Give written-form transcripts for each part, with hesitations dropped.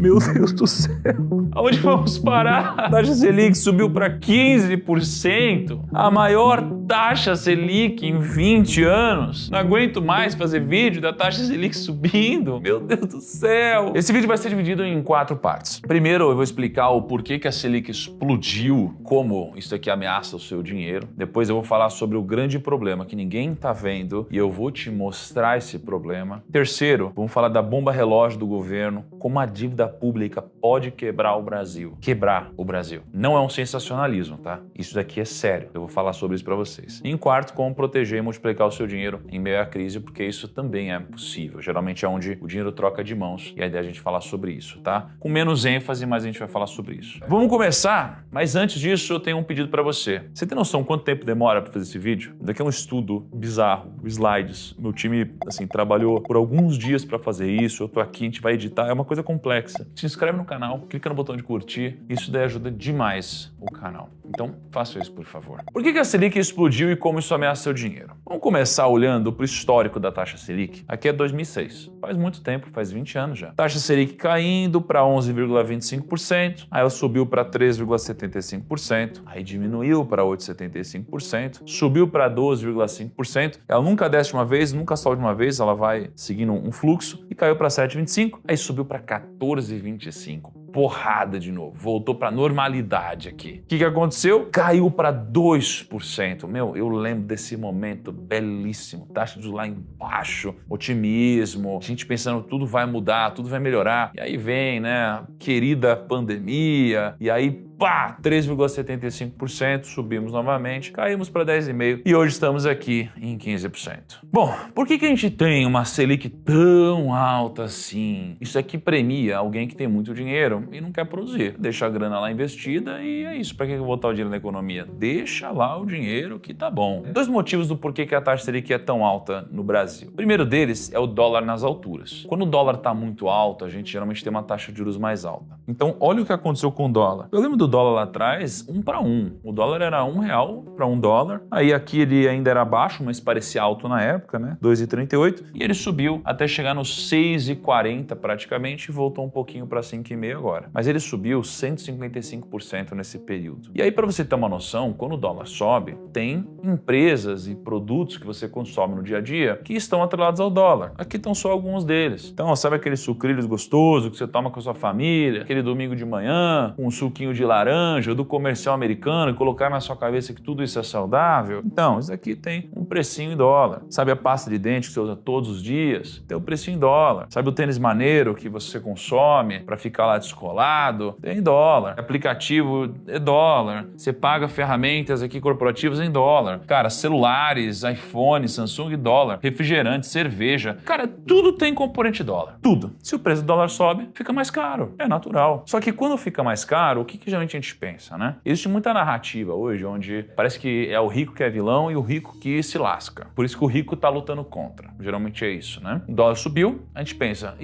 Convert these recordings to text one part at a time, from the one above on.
Meu Deus do céu. Aonde vamos parar? A taxa Selic subiu para 15%. A maior taxa Selic em 20 anos. Não aguento mais fazer vídeo da taxa Selic subindo. Meu Deus do céu. Esse vídeo vai ser dividido em 4 partes. Primeiro, eu vou explicar o porquê que a Selic explodiu, como isso aqui ameaça o seu dinheiro. Depois eu vou falar sobre o grande problema que ninguém tá vendo e eu vou te mostrar esse problema. Terceiro, vamos falar da bomba relógio do governo, como a dívida pública pode quebrar o Brasil. Quebrar o Brasil. Não é um sensacionalismo, tá? Isso daqui é sério. Eu vou falar sobre isso para vocês. E em quarto, como proteger e multiplicar o seu dinheiro em meio à crise, porque isso também é possível. Geralmente é onde o dinheiro troca de mãos e a ideia é a gente falar sobre isso, tá? Com menos ênfase, mas a gente vai falar sobre isso. Vamos começar, mas antes disso eu tenho um pedido para você. Você tem noção quanto tempo demora para fazer esse vídeo? Isso daqui é um estudo bizarro, slides. Meu time, assim, trabalhou por alguns dias para fazer isso. Eu tô aqui, a gente vai editar, é uma coisa complexa. Se inscreve no canal, clica no botão de curtir, isso daí ajuda demais o canal. Então, faça isso, por favor. Por que a Selic explodiu e como isso ameaça seu dinheiro? Vamos começar olhando para o histórico da taxa Selic. Aqui é 2006. Faz muito tempo, faz 20 anos já. Taxa Selic caindo para 11,25%, aí ela subiu para 3,75%, aí diminuiu para 8,75%, subiu para 12,5%. Ela nunca desce de uma vez, nunca sobe de uma vez, ela vai seguindo um fluxo e caiu para 7,25%, aí subiu para 14,25%. Porrada de novo, voltou para normalidade aqui. O que aconteceu? Caiu para 2%. Meu, eu lembro desse momento belíssimo. Taxa de lá embaixo, otimismo, gente pensando tudo vai mudar, tudo vai melhorar. E aí vem, né, querida pandemia, e aí pá, 3,75%, subimos novamente, caímos para 10,5% e hoje estamos aqui em 15%. Bom, por que a gente tem uma Selic tão alta assim? Isso aqui premia alguém que tem muito dinheiro e não quer produzir. Deixa a grana lá investida e é isso. Para que eu vou botar o dinheiro na economia? Deixa lá o dinheiro que tá bom. 2 motivos do porquê que a taxa Selic é tão alta no Brasil. O primeiro deles é o dólar nas alturas. Quando o dólar tá muito alto, a gente geralmente tem uma taxa de juros mais alta. Então, olha o que aconteceu com o dólar. Eu lembro do dólar lá atrás, 1 para 1. O dólar era R$1 para $1. Aí aqui ele ainda era baixo, mas parecia alto na época, né? 2,38. E ele subiu até chegar nos 6,40 praticamente e voltou um pouquinho para 5,5 agora. Mas ele subiu 155% nesse período. E aí, para você ter uma noção, quando o dólar sobe, tem empresas e produtos que você consome no dia a dia que estão atrelados ao dólar. Aqui estão só alguns deles. Então, sabe aqueles sucrilhos gostosos que você toma com a sua família, aquele domingo de manhã, com um suquinho de laranja do comercial americano e colocar na sua cabeça que tudo isso é saudável? Então, isso aqui tem um precinho em dólar. Sabe a pasta de dente que você usa todos os dias? Tem um precinho em dólar. Sabe o tênis maneiro que você consome para ficar lá descolado? Tem em dólar. Aplicativo é dólar. Você paga ferramentas aqui corporativas em dólar. Cara, celulares, iPhone, Samsung, dólar. Refrigerante, cerveja. Cara, tudo tem componente dólar. Tudo. Se o preço do dólar sobe, fica mais caro. É natural. Só que quando fica mais caro, o que geralmente a gente pensa, né? Existe muita narrativa hoje onde parece que é o rico que é vilão e o rico que se lasca. Por isso que o rico tá lutando contra. Geralmente é isso, né? O dólar subiu, a gente pensa,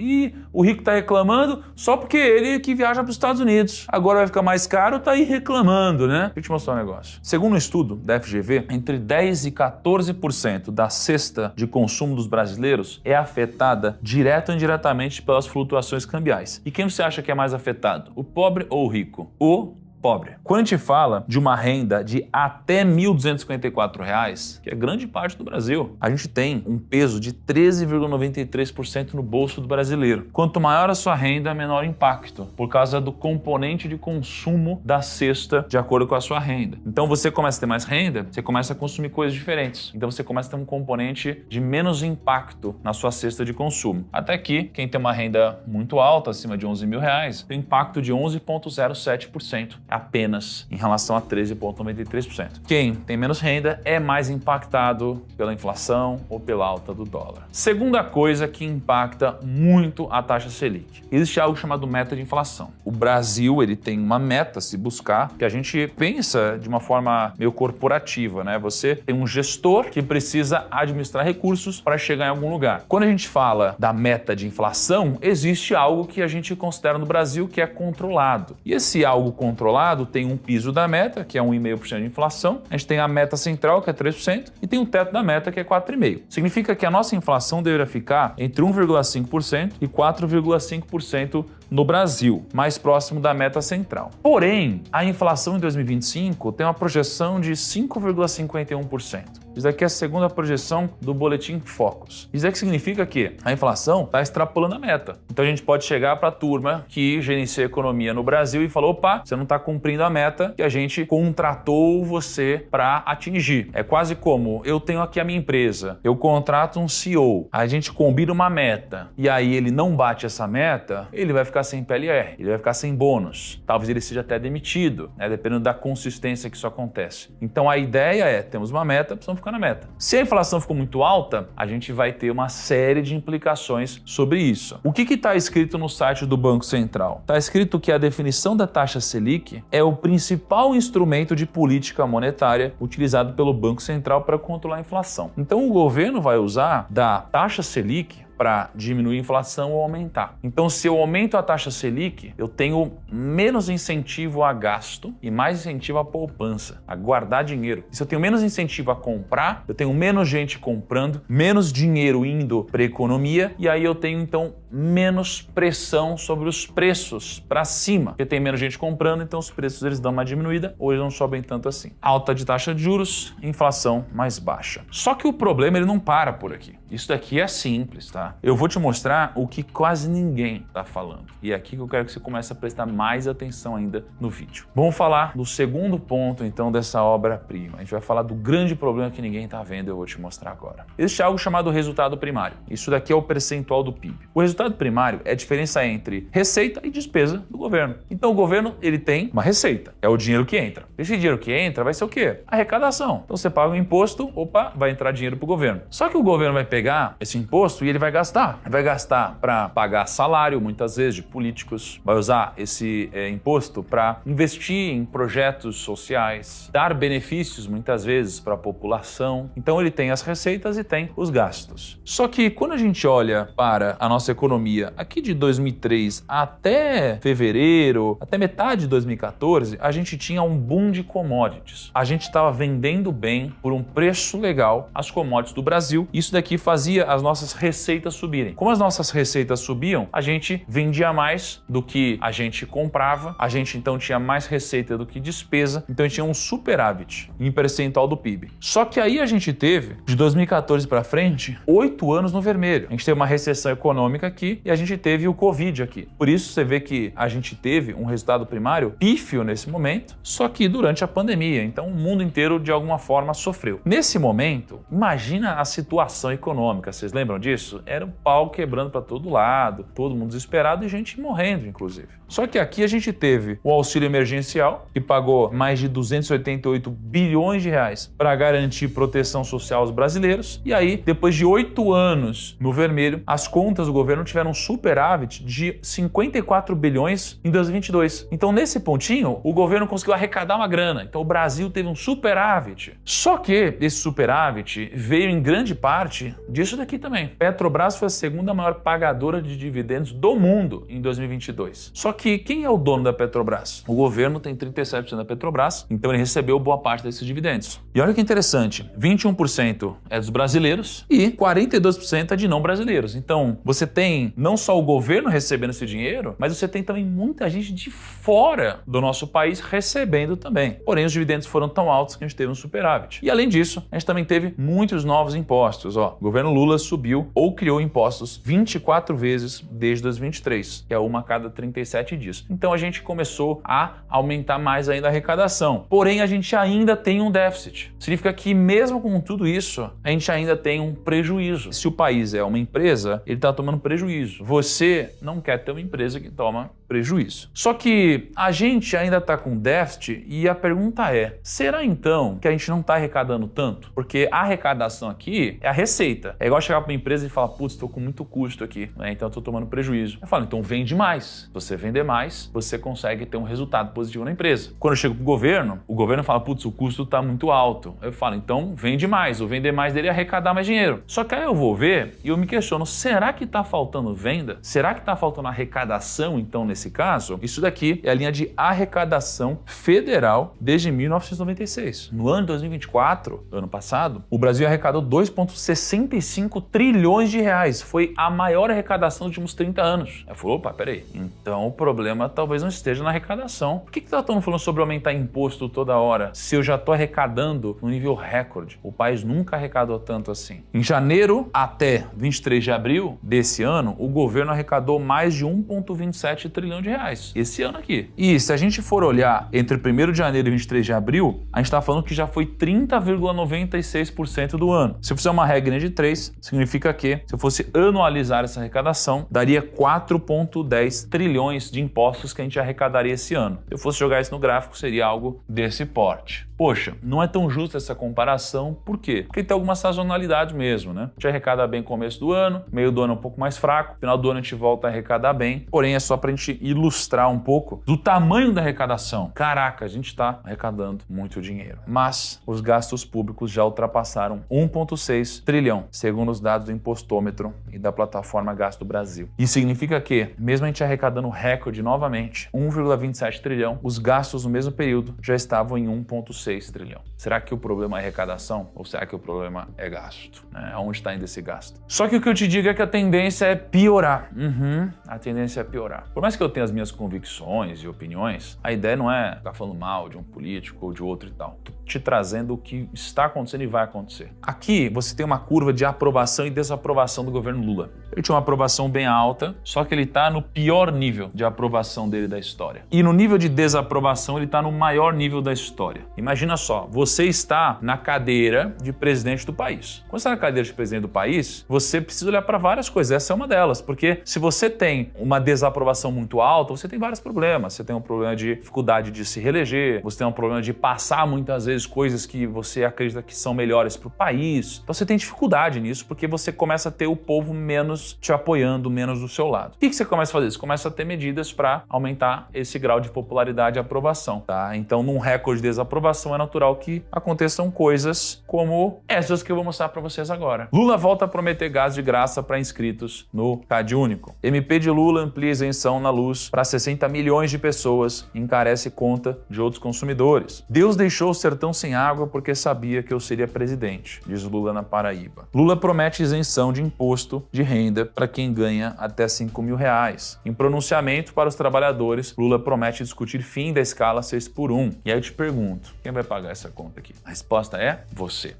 o rico tá reclamando só porque ele que viaja para os Estados Unidos. Agora vai ficar mais caro, tá aí reclamando, né? Deixa eu te mostrar um negócio. Segundo um estudo da FGV, entre 10% e 14% da cesta de consumo dos brasileiros é afetada direto ou indiretamente pelas flutuações cambiais. E quem você acha que é mais afetado? O pobre ou o rico? O pobre. Quando a gente fala de uma renda de até R$ 1.254, que é grande parte do Brasil, a gente tem um peso de 13,93% no bolso do brasileiro. Quanto maior a sua renda, menor o impacto, por causa do componente de consumo da cesta de acordo com a sua renda. Então você começa a ter mais renda, você começa a consumir coisas diferentes. Então você começa a ter um componente de menos impacto na sua cesta de consumo. Até aqui, quem tem uma renda muito alta, acima de R$11 mil, tem impacto de 11,07%. Apenas em relação a 13,93%. Quem tem menos renda é mais impactado pela inflação ou pela alta do dólar. Segunda coisa que impacta muito a taxa Selic. Existe algo chamado meta de inflação. O Brasil, ele tem uma meta a se buscar que a gente pensa de uma forma meio corporativa, né? Você tem um gestor que precisa administrar recursos para chegar em algum lugar. Quando a gente fala da meta de inflação, existe algo que a gente considera no Brasil que é controlado. E esse algo controlado tem um piso da meta, que é 1,5% de inflação. A gente tem a meta central, que é 3%, e tem o teto da meta, que é 4,5%. Significa que a nossa inflação deveria ficar entre 1,5% e 4,5% no Brasil, mais próximo da meta central. Porém, a inflação em 2025 tem uma projeção de 5,51%. Isso aqui é a segunda projeção do Boletim Focus. Isso aqui significa que a inflação está extrapolando a meta. Então a gente pode chegar para a turma que gerencia a economia no Brasil e falar: opa, você não está cumprindo a meta que a gente contratou você para atingir. É quase como eu tenho aqui a minha empresa, eu contrato um CEO, a gente combina uma meta e aí ele não bate essa meta, ele vai ficar sem PLR, ele vai ficar sem bônus. Talvez ele seja até demitido, né? Dependendo da consistência que isso acontece. Então a ideia é, temos uma meta, precisamos ficar na meta. Se a inflação ficou muito alta, a gente vai ter uma série de implicações sobre isso. O que está escrito no site do Banco Central? Está escrito que a definição da taxa Selic é o principal instrumento de política monetária utilizado pelo Banco Central para controlar a inflação. Então o governo vai usar da taxa Selic para diminuir a inflação ou aumentar. Então, se eu aumento a taxa Selic, eu tenho menos incentivo a gasto e mais incentivo à poupança, a guardar dinheiro. E se eu tenho menos incentivo a comprar, eu tenho menos gente comprando, menos dinheiro indo para a economia e aí eu tenho, então, menos pressão sobre os preços para cima. Porque tem menos gente comprando, então os preços eles dão uma diminuída ou eles não sobem tanto assim. Alta de taxa de juros, inflação mais baixa. Só que o problema ele não para por aqui. Isso daqui é simples, tá? Eu vou te mostrar o que quase ninguém está falando. E é aqui que eu quero que você comece a prestar mais atenção ainda no vídeo. Vamos falar do segundo ponto, então, dessa obra-prima. A gente vai falar do grande problema que ninguém está vendo, eu vou te mostrar agora. Existe algo chamado resultado primário. Isso daqui é o percentual do PIB. O resultado primário é a diferença entre receita e despesa do governo. Então, o governo, ele tem uma receita. É o dinheiro que entra. Esse dinheiro que entra vai ser o quê? Arrecadação. Então, você paga um imposto, opa, vai entrar dinheiro para o governo. Só que o governo vai pegar esse imposto e ele vai gastar. Vai gastar para pagar salário, muitas vezes, de políticos. Vai usar esse imposto para investir em projetos sociais, dar benefícios, muitas vezes, para a população. Então, ele tem as receitas e tem os gastos. Só que, quando a gente olha para a nossa economia aqui de 2003 até fevereiro, até metade de 2014, a gente tinha um boom de commodities. A gente estava vendendo bem por um preço legal as commodities do Brasil. Isso daqui fazia as nossas receitas subirem. Como as nossas receitas subiam, a gente vendia mais do que a gente comprava, a gente então tinha mais receita do que despesa, então a gente tinha um superávit em percentual do PIB. Só que aí a gente teve, de 2014 para frente, 8 anos no vermelho. A gente teve uma recessão econômica aqui e a gente teve o Covid aqui. Por isso você vê que a gente teve um resultado primário pífio nesse momento, só que durante a pandemia. Então o mundo inteiro de alguma forma sofreu. Nesse momento, imagina a situação econômica. Vocês lembram disso? Era um pau quebrando para todo lado, todo mundo desesperado e gente morrendo, inclusive. Só que aqui a gente teve o auxílio emergencial, que pagou mais de 288 bilhões de reais para garantir proteção social aos brasileiros. E aí, depois de 8 anos no vermelho, as contas do governo tiveram um superávit de 54 bilhões em 2022. Então, nesse pontinho, o governo conseguiu arrecadar uma grana. Então, o Brasil teve um superávit. Só que esse superávit veio em grande parte disso daqui também. Petrobras foi a segunda maior pagadora de dividendos do mundo em 2022. Só que quem é o dono da Petrobras? O governo tem 37% da Petrobras, então ele recebeu boa parte desses dividendos. E olha que interessante, 21% é dos brasileiros e 42% é de não brasileiros. Então, você tem não só o governo recebendo esse dinheiro, mas você tem também muita gente de fora do nosso país recebendo também. Porém, os dividendos foram tão altos que a gente teve um superávit. E além disso, a gente também teve muitos novos impostos. O governo Lula subiu ou criou impostos 24 vezes desde 2023, que é uma a cada 37 dias. Então, a gente começou a aumentar mais ainda a arrecadação. Porém, a gente ainda tem um déficit. Significa que mesmo com tudo isso, a gente ainda tem um prejuízo. Se o país é uma empresa, ele está tomando prejuízo. Você não quer ter uma empresa que toma prejuízo. Só que a gente ainda está com déficit e a pergunta é, será então que a gente não está arrecadando tanto? Porque a arrecadação aqui é a receita. É igual chegar para uma empresa e falar, putz, estou com muito custo aqui, né? Então estou tomando prejuízo. Eu falo, então vende mais. Se você vender mais, você consegue ter um resultado positivo na empresa. Quando eu chego para o governo fala, putz, o custo está muito alto. Eu falo, então vende mais. O vender mais dele é arrecadar mais dinheiro. Só que aí eu vou ver e eu me questiono, será que está faltando venda? Será que está faltando arrecadação, então, nesse caso? Isso daqui é a linha de arrecadação federal desde 1996. No ano de 2024, ano passado, o Brasil arrecadou 2,65 trilhões de reais. Foi a maior arrecadação dos últimos 30 anos. Aí falou, opa, peraí. Então o problema talvez não esteja na arrecadação. Por que tá todo mundo falando sobre aumentar imposto toda hora? Se eu já tô arrecadando no nível recorde. O país nunca arrecadou tanto assim. Em janeiro até 23 de abril desse ano, o governo arrecadou mais de 1,27 trilhão de reais. Esse ano aqui. E se a gente for olhar entre 1º de janeiro e 23 de abril, a gente tá falando que já foi 30,96% do ano. Se eu fizer uma regra de 3, significa que, se eu fosse anualizar essa arrecadação, daria 4,10 trilhões de impostos que a gente arrecadaria esse ano. Se eu fosse jogar isso no gráfico, seria algo desse porte. Poxa, não é tão justa essa comparação, por quê? Porque tem alguma sazonalidade mesmo, né? A gente arrecada bem no começo do ano, meio do ano é um pouco mais fraco, final do ano a gente volta a arrecadar bem, porém é só pra gente ilustrar um pouco do tamanho da arrecadação. Caraca, a gente tá arrecadando muito dinheiro. Mas os gastos públicos já ultrapassaram 1,6 trilhão, segundo os dados do Impostômetro e da plataforma Gasto Brasil. Isso significa que, mesmo a gente arrecadando recorde novamente, 1,27 trilhão, os gastos no mesmo período já estavam em 1,6 trilhão. Será que o problema é arrecadação ou será que o problema é gasto? Aonde está indo esse gasto? Só que o que eu te digo é que a tendência é piorar. A tendência é piorar. Por mais que eu tenha as minhas convicções e opiniões, a ideia não é ficar falando mal de um político ou de outro e tal. Tô te trazendo o que está acontecendo e vai acontecer. Aqui você tem uma curva de aprovação e desaprovação do governo Lula. Ele tinha uma aprovação bem alta, só que ele está no pior nível de aprovação dele da história. E no nível de desaprovação ele está no maior nível da história. Imagina só, você está na cadeira de presidente do país. Quando você está na cadeira de presidente do país, você precisa olhar para várias coisas. Essa é uma delas, porque se você tem uma desaprovação muito alta, você tem vários problemas. Você tem um problema de dificuldade de se reeleger, você tem um problema de passar muitas vezes coisas que você acredita que são melhores para o país. Então você tem dificuldade nisso, porque você começa a ter o povo menos te apoiando, menos do seu lado. O que você começa a fazer? Você começa a ter medidas para aumentar esse grau de popularidade e aprovação, tá? Então, num recorde de desaprovação, é natural que aconteçam coisas como essas que eu vou mostrar para vocês agora. Lula volta a prometer gás de graça para inscritos no CadÚnico. MP de Lula amplia isenção na luz para 60 milhões de pessoas e encarece conta de outros consumidores. Deus deixou o sertão sem água porque sabia que eu seria presidente, diz Lula na Paraíba. Lula promete isenção de imposto de renda para quem ganha até R$5 mil. Em pronunciamento para os trabalhadores, Lula promete discutir fim da escala 6x1. E aí eu te pergunto, quem vai pagar essa conta aqui? A resposta é você.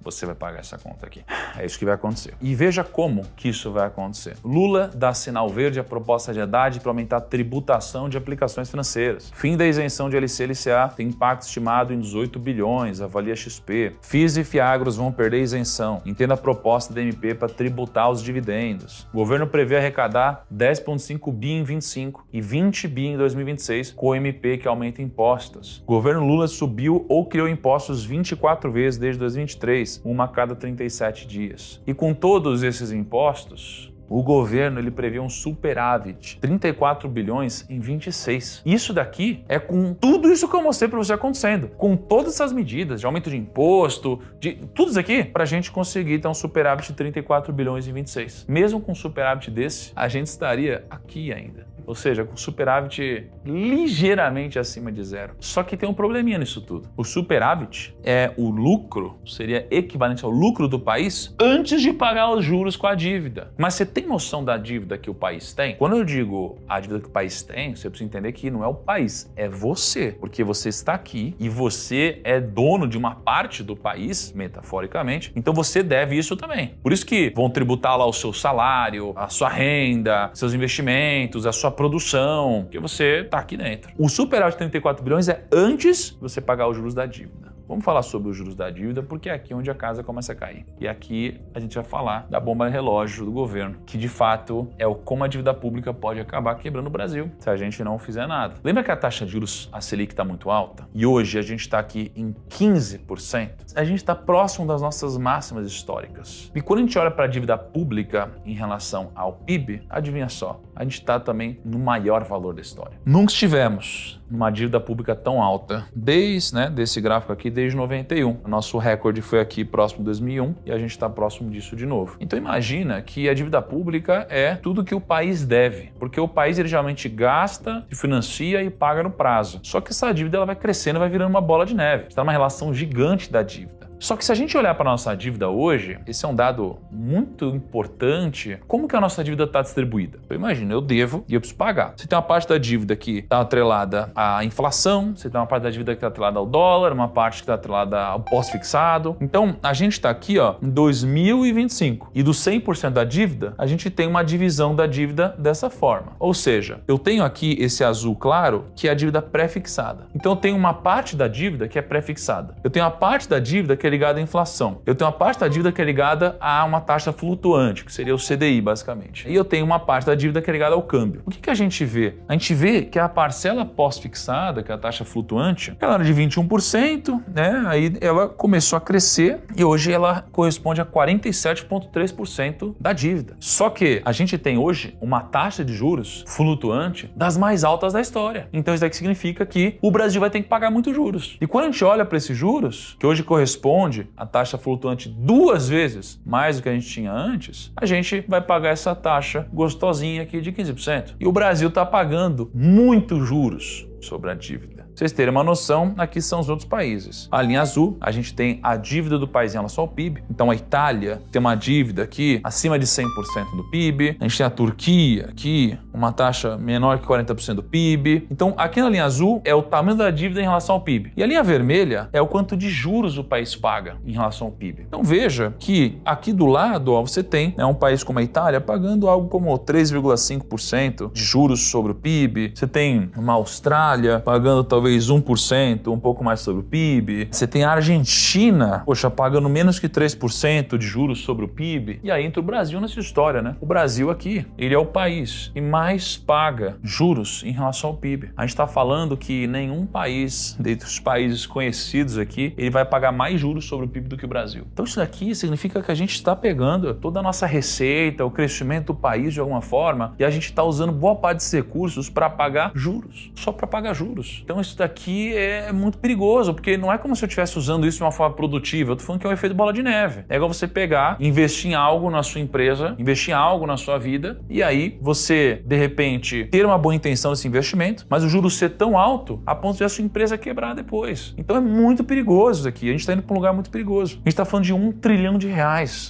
Você vai pagar essa conta aqui. É isso que vai acontecer. E veja como que isso vai acontecer. Lula dá sinal verde à proposta de Haddad para aumentar a tributação de aplicações financeiras. Fim da isenção de LC e LCA tem impacto estimado em 18 bilhões, avalia XP. FIIs e Fiagros vão perder isenção. Entenda a proposta da MP para tributar os dividendos. O governo prevê arrecadar 10,5 bi em 25 e 20 bi em 2026 com o MP que aumenta impostos. O governo Lula subiu ou criou impostos 24 vezes desde 2023, uma a cada 37 dias. E com todos esses impostos, o governo ele prevê um superávit, 34 bilhões em 26. Isso daqui é com tudo isso que eu mostrei para você acontecendo, com todas essas medidas de aumento de imposto, de tudo isso aqui, para a gente conseguir ter um superávit de 34 bilhões em 26. Mesmo com um superávit desse, a gente estaria aqui ainda. Ou seja, com superávit ligeiramente acima de zero. Só que tem um probleminha nisso tudo. O superávit é o lucro, seria equivalente ao lucro do país antes de pagar os juros com a dívida. Mas você tem noção da dívida que o país tem? Quando eu digo a dívida que o país tem, você precisa entender que não é o país, é você. Porque você está aqui e você é dono de uma parte do país, metaforicamente, então você deve isso também. Por isso que vão tributar lá o seu salário, a sua renda, seus investimentos, a sua produção, porque você está aqui dentro. O superávit de 34 bilhões é antes de você pagar os juros da dívida. Vamos falar sobre os juros da dívida, porque é aqui onde a casa começa a cair. E aqui a gente vai falar da bomba relógio do governo, que de fato é o como a dívida pública pode acabar quebrando o Brasil se a gente não fizer nada. Lembra que a taxa de juros, a Selic, está muito alta? E hoje a gente está aqui em 15%. A gente está próximo das nossas máximas históricas. E quando a gente olha para a dívida pública em relação ao PIB, adivinha só, a gente está também no maior valor da história. Nunca estivemos numa dívida pública tão alta desde, desse gráfico aqui, desde 91. O nosso recorde foi aqui próximo de 2001 e a gente está próximo disso de novo. Então imagina que a dívida pública é tudo que o país deve, porque o país ele geralmente gasta, se financia e paga no prazo. Só que essa dívida ela vai crescendo, vai virando uma bola de neve. Está numa relação gigante da dívida. Só que se a gente olhar para a nossa dívida hoje, esse é um dado muito importante, como que a nossa dívida está distribuída? Eu imagino, eu devo e eu preciso pagar. Você tem uma parte da dívida que está atrelada à inflação, você tem uma parte da dívida que está atrelada ao dólar, uma parte que está atrelada ao pós-fixado. Então, a gente está aqui em 2025 e do 100% da dívida, a gente tem uma divisão da dívida dessa forma. Ou seja, eu tenho aqui esse azul claro, que é a dívida pré-fixada. Então, eu tenho uma parte da dívida que é pré-fixada. Eu tenho a parte da dívida que é ligada à inflação. Eu tenho a parte da dívida que é ligada a uma taxa flutuante, que seria o CDI, basicamente. E eu tenho uma parte da dívida que é ligada ao câmbio. O que a gente vê? A gente vê que a parcela pós-fixada, que é a taxa flutuante, ela era de 21%, né? Aí ela começou a crescer e hoje ela corresponde a 47,3% da dívida. Só que a gente tem hoje uma taxa de juros flutuante das mais altas da história. Então isso daqui significa que o Brasil vai ter que pagar muitos juros. E quando a gente olha para esses juros, que hoje corresponde à taxa flutuante 2 vezes mais do que a gente tinha antes, a gente vai pagar essa taxa gostosinha aqui de 15%. E o Brasil está pagando muitos juros sobre a dívida. Pra vocês terem uma noção, aqui são os outros países. A linha azul, a gente tem a dívida do país em relação ao PIB. Então a Itália tem uma dívida aqui acima de 100% do PIB. A gente tem a Turquia aqui, uma taxa menor que 40% do PIB. Então aqui na linha azul é o tamanho da dívida em relação ao PIB. E a linha vermelha é o quanto de juros o país paga em relação ao PIB. Então veja que aqui do lado você tem um país como a Itália pagando algo como 3,5% de juros sobre o PIB. Você tem uma Austrália pagando talvez 1%, um pouco mais sobre o PIB. Você tem a Argentina, pagando menos que 3% de juros sobre o PIB. E aí entra o Brasil nessa história, né? O Brasil aqui, ele é o país que mais paga juros em relação ao PIB. A gente está falando que nenhum país, dentre os países conhecidos aqui, ele vai pagar mais juros sobre o PIB do que o Brasil. Então isso daqui significa que a gente está pegando toda a nossa receita, o crescimento do país de alguma forma, e a gente está usando boa parte desses recursos para pagar juros, só para pagar juros. Então isso daqui é muito perigoso, porque não é como se eu estivesse usando isso de uma forma produtiva. Eu tô falando que é um efeito bola de neve. É igual você pegar, investir em algo na sua empresa, investir em algo na sua vida, e aí você, de repente, ter uma boa intenção nesse investimento, mas o juros ser tão alto a ponto de a sua empresa quebrar depois. Então é muito perigoso isso aqui. A gente está indo para um lugar muito perigoso. A gente está falando de R$1 trilhão.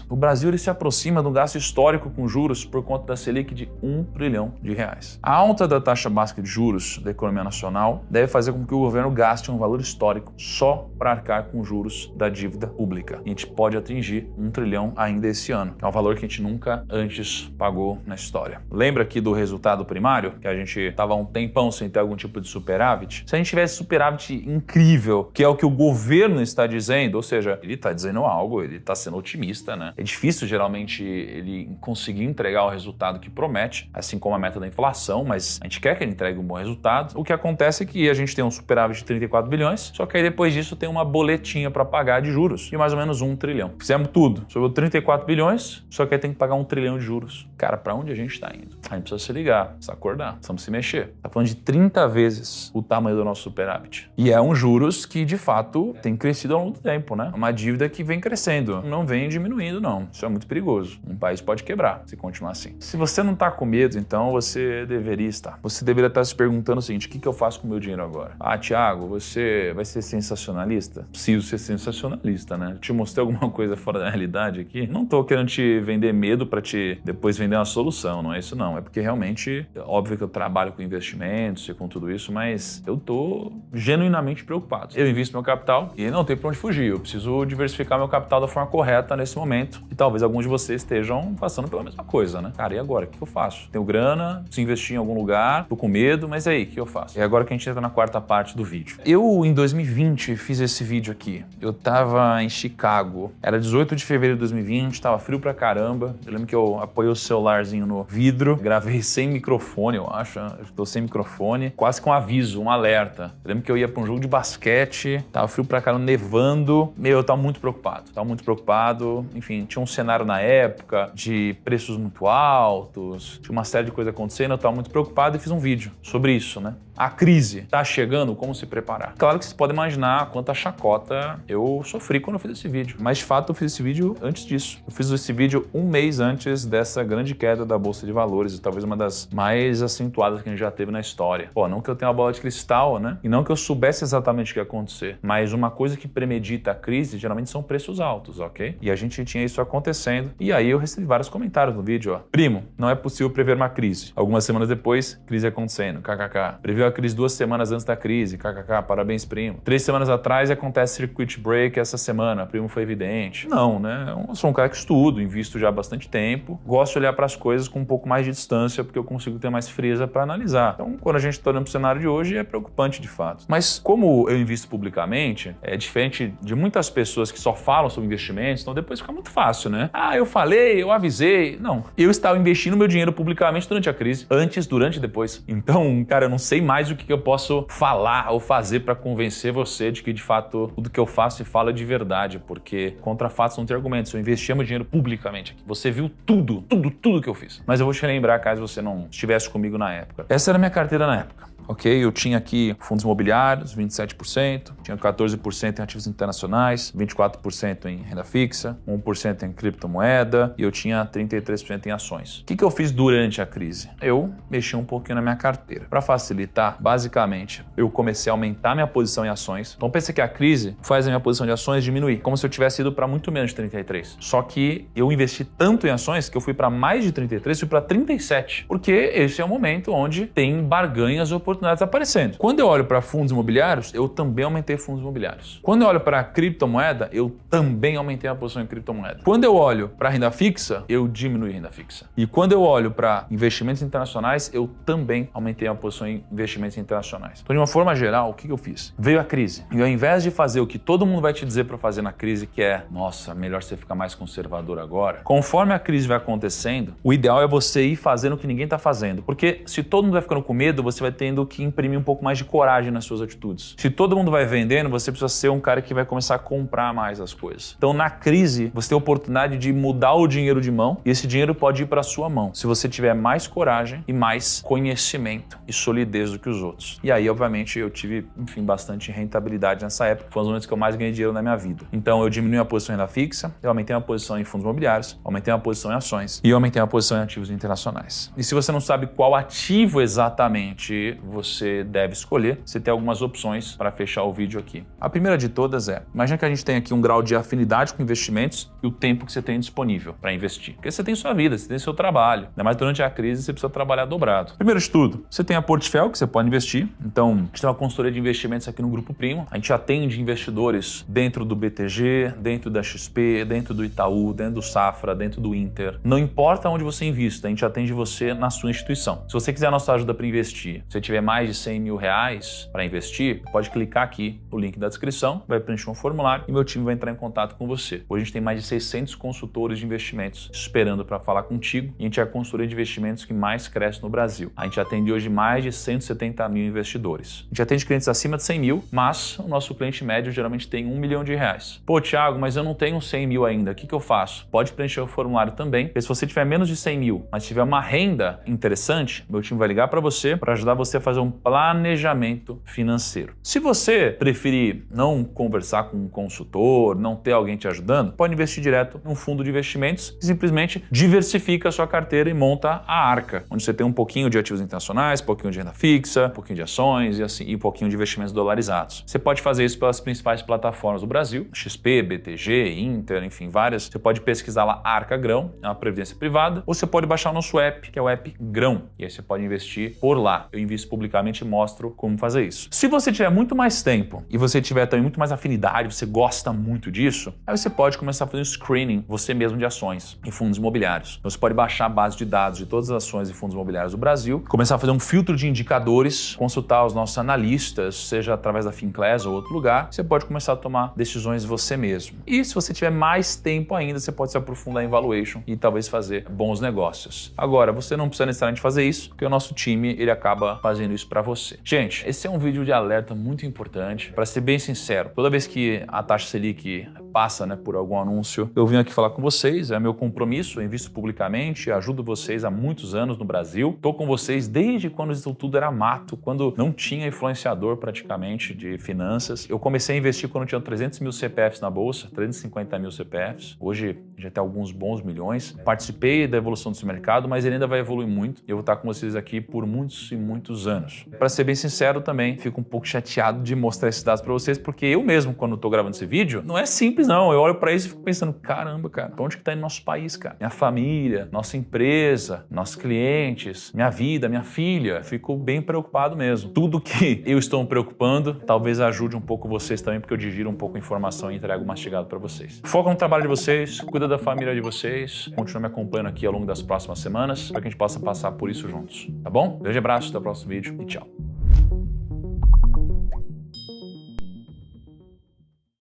O Brasil ele se aproxima de um gasto histórico com juros por conta da Selic de R$1 trilhão. A alta da taxa básica de juros da economia nacional deve fazer com que o governo gaste um valor histórico só para arcar com juros da dívida pública. A gente pode atingir R$1 trilhão ainda esse ano, que é um valor que a gente nunca antes pagou na história. Lembra aqui do resultado primário, que a gente estava um tempão sem ter algum tipo de superávit? Se a gente tivesse superávit incrível, que é o que o governo está dizendo, ou seja, ele está dizendo algo, ele está sendo otimista, né? É difícil geralmente ele conseguir entregar o resultado que promete, assim como a meta da inflação, mas a gente quer que ele entregue um bom resultado. O que acontece é que a gente tem um superávit de 34 bilhões, só que aí depois disso tem uma boletinha para pagar de juros de mais ou menos R$1 trilhão. Fizemos tudo, sobrou 34 bilhões, só que aí tem que pagar R$1 trilhão de juros. Cara, para onde a gente está indo? A gente precisa se ligar, precisa acordar, precisamos se mexer. Tá falando de 30 vezes o tamanho do nosso superávit. E é um juros que, de fato, tem crescido ao longo do tempo, né? Uma dívida que vem crescendo, não vem diminuindo, não. Isso é muito perigoso. Um país pode quebrar se continuar assim. Se você não está com medo, então você deveria estar. Você deveria estar se perguntando o seguinte: o que eu faço com o meu dinheiro agora? Ah, Thiago, você vai ser sensacionalista? Preciso ser sensacionalista, né? Te mostrei alguma coisa fora da realidade aqui? Não tô querendo te vender medo para te depois vender uma solução, não é isso não. É porque realmente, óbvio que eu trabalho com investimentos e com tudo isso, mas eu tô genuinamente preocupado. Eu invisto meu capital e não tem pra onde fugir. Eu preciso diversificar meu capital da forma correta nesse momento. E talvez alguns de vocês estejam passando pela mesma coisa, né? Cara, e agora? O que eu faço? Tenho grana, preciso investir em algum lugar, tô com medo, mas aí, o que eu faço? E agora que a gente entra na quarta parte do vídeo. Eu, em 2020, fiz esse vídeo aqui. Eu tava em Chicago. Era 18 de fevereiro de 2020, tava frio pra caramba. Eu lembro que eu apoiei o celularzinho no vidro, gravei sem microfone, eu acho. Eu tô sem microfone, quase com um aviso, um alerta. Eu lembro que eu ia pra um jogo de basquete, tava frio pra caramba, nevando. Eu tava muito preocupado. Enfim, tinha um cenário na época de preços muito altos, tinha uma série de coisas acontecendo, eu tava muito preocupado e fiz um vídeo sobre isso, né? A crise tá chegando, como se preparar? Claro que vocês podem imaginar quanta chacota eu sofri quando eu fiz esse vídeo. Mas, de fato, eu fiz esse vídeo antes disso. Eu fiz esse vídeo um mês antes dessa grande queda da Bolsa de Valores vezes, talvez uma das mais acentuadas que a gente já teve na história. Pô, não que eu tenha uma bola de cristal, né? E não que eu soubesse exatamente o que ia acontecer, mas uma coisa que premedita a crise geralmente são preços altos, ok? E a gente tinha isso acontecendo, e aí eu recebi vários comentários no vídeo, ó. Primo, não é possível prever uma crise. Algumas semanas depois, crise acontecendo, kkk. Previu a crise 2 semanas antes da crise, kkk, parabéns, primo. 3 semanas atrás acontece circuit break essa semana, primo, foi evidente. Não, né? Eu sou um cara que estudo, invisto já há bastante tempo, gosto de olhar para as coisas com um pouco mais de distância, porque eu consigo ter mais frieza para analisar. Então, quando a gente está olhando para o cenário de hoje, é preocupante de fato. Mas como eu invisto publicamente, é diferente de muitas pessoas que só falam sobre investimentos, então depois fica muito fácil, né? Ah, eu falei, eu avisei. Não, eu estava investindo meu dinheiro publicamente durante a crise, antes, durante e depois. Então, cara, eu não sei mais o que eu posso falar ou fazer para convencer você de que, de fato, tudo que eu faço e falo é de verdade, porque contra fatos não tem argumentos. Eu investia meu dinheiro publicamente aqui. Você viu tudo que eu fiz. Mas eu vou te lembrar caso você não estivesse comigo na época. Essa era a minha carteira na época. Ok? Eu tinha aqui fundos imobiliários, 27%, tinha 14% em ativos internacionais, 24% em renda fixa, 1% em criptomoeda e eu tinha 33% em ações. O que eu fiz durante a crise? Eu mexi um pouquinho na minha carteira. Para facilitar, basicamente, eu comecei a aumentar minha posição em ações. Então pensa que a crise faz a minha posição de ações diminuir, como se eu tivesse ido para muito menos de 33. Só que eu investi tanto em ações que eu fui para mais de 33, fui para 37, porque esse é o momento onde tem barganhas ou oportunidades aparecendo. Quando eu olho para fundos imobiliários, eu também aumentei fundos imobiliários. Quando eu olho para criptomoeda, eu também aumentei a posição em criptomoeda. Quando eu olho para renda fixa, eu diminui renda fixa. E quando eu olho para investimentos internacionais, eu também aumentei a posição em investimentos internacionais. Então, de uma forma geral, o que eu fiz? Veio a crise. E ao invés de fazer o que todo mundo vai te dizer para fazer na crise, que é, nossa, melhor você ficar mais conservador agora, conforme a crise vai acontecendo, o ideal é você ir fazendo o que ninguém está fazendo. Porque se todo mundo vai ficando com medo, você vai tendo que imprimir um pouco mais de coragem nas suas atitudes. Se todo mundo vai vendendo, você precisa ser um cara que vai começar a comprar mais as coisas. Então, na crise, você tem a oportunidade de mudar o dinheiro de mão e esse dinheiro pode ir para a sua mão, se você tiver mais coragem e mais conhecimento e solidez do que os outros. E aí, obviamente, eu tive, enfim, bastante rentabilidade nessa época. Foi um dos momentos que eu mais ganhei dinheiro na minha vida. Então, eu diminui a posição em renda fixa, eu aumentei a posição em fundos imobiliários, aumentei a posição em ações e eu aumentei a posição em ativos internacionais. E se você não sabe qual ativo exatamente você deve escolher, você tem algumas opções para fechar o vídeo aqui. A primeira de todas é, imagina que a gente tem aqui um grau de afinidade com investimentos e o tempo que você tem disponível para investir. Porque você tem sua vida, você tem seu trabalho, ainda mais durante a crise você precisa trabalhar dobrado. Primeiro de tudo, você tem a Portfel que você pode investir, então a gente tem uma consultoria de investimentos aqui no Grupo Primo, a gente atende investidores dentro do BTG, dentro da XP, dentro do Itaú, dentro do Safra, dentro do Inter. Não importa onde você invista, a gente atende você na sua instituição. Se você quiser a nossa ajuda para investir, se você tiver mais de 100 mil reais para investir, pode clicar aqui no link da descrição, vai preencher um formulário e meu time vai entrar em contato com você. Hoje a gente tem mais de 600 consultores de investimentos esperando para falar contigo e a gente é a consultoria de investimentos que mais cresce no Brasil. A gente atende hoje mais de 170 mil investidores. A gente atende clientes acima de 100 mil, mas o nosso cliente médio geralmente tem 1 milhão de reais. Pô, Thiago, mas eu não tenho 100 mil ainda, o que eu faço? Pode preencher o formulário também, porque se você tiver menos de 100 mil, mas tiver uma renda interessante, meu time vai ligar para você para ajudar você a fazer um planejamento financeiro. Se você preferir não conversar com um consultor, não ter alguém te ajudando, pode investir direto num fundo de investimentos e simplesmente diversifica a sua carteira e monta a Arca, onde você tem um pouquinho de ativos internacionais, um pouquinho de renda fixa, um pouquinho de ações e assim, e um pouquinho de investimentos dolarizados. Você pode fazer isso pelas principais plataformas do Brasil, XP, BTG, Inter, enfim, várias. Você pode pesquisar lá Arca Grão, é uma previdência privada, ou você pode baixar o nosso app, que é o app Grão, e aí você pode investir por lá. Eu invisto publicamente e mostro como fazer isso. Se você tiver muito mais tempo e você tiver também muito mais afinidade, você gosta muito disso, aí você pode começar a fazer um screening você mesmo de ações e fundos imobiliários. Então, você pode baixar a base de dados de todas as ações e fundos imobiliários do Brasil, começar a fazer um filtro de indicadores, consultar os nossos analistas, seja através da Finclass ou outro lugar, você pode começar a tomar decisões você mesmo. E se você tiver mais tempo ainda, você pode se aprofundar em valuation e talvez fazer bons negócios. Agora, você não precisa necessariamente fazer isso, porque o nosso time, ele acaba fazendo isso para você. Gente, esse é um vídeo de alerta muito importante. Para ser bem sincero, toda vez que a taxa Selic passa, né, por algum anúncio. Eu vim aqui falar com vocês, é meu compromisso, eu invisto publicamente, ajudo vocês há muitos anos no Brasil. Estou com vocês desde quando isso tudo era mato, quando não tinha influenciador praticamente de finanças. Eu comecei a investir quando tinha 300 mil CPFs na bolsa, 350 mil CPFs. Hoje já tem alguns bons milhões. Participei da evolução desse mercado, mas ele ainda vai evoluir muito. Eu vou estar com vocês aqui por muitos e muitos anos. Para ser bem sincero também, fico um pouco chateado de mostrar esses dados para vocês, porque eu mesmo, quando estou gravando esse vídeo, não é simples não. Eu olho para isso e fico pensando, caramba, cara, pra onde que tá indo nosso país, cara? Minha família, nossa empresa, nossos clientes, minha vida, minha filha. Fico bem preocupado mesmo. Tudo que eu estou me preocupando, talvez ajude um pouco vocês também, porque eu digiro um pouco a informação e entrego mastigado para vocês. Foca no trabalho de vocês, cuida da família de vocês, continua me acompanhando aqui ao longo das próximas semanas, para que a gente possa passar por isso juntos, tá bom? Grande abraço, até o próximo vídeo e tchau.